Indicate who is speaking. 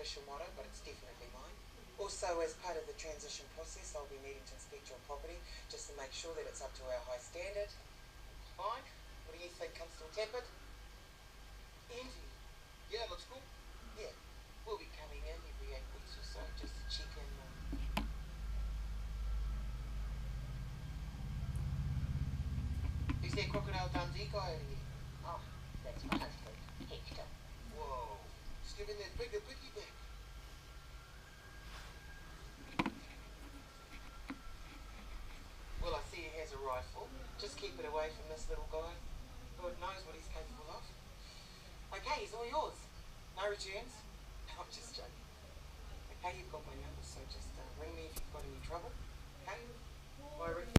Speaker 1: official motto, but it's definitely mine. Also, as part of the transition process, I'll be needing to inspect your property just to make sure that it's up to our high standard. Fine. What do you think, Constable Tappert? Easy.
Speaker 2: Yeah, looks cool.
Speaker 1: Yeah. We'll be coming in every 8 weeks or so just to check in. Who's that Crocodile Dundee guy over here?
Speaker 3: Oh, that's my husband, Hector.
Speaker 2: Whoa. Just giving that bigger piggyback.
Speaker 1: Well, I see he has a rifle. Just keep it away from this little guy. Lord knows what he's capable of. Okay, he's all yours. No returns. I'm just joking. Okay, you've got my number, so just ring me if you've got any trouble. Okay? Bye, Rick.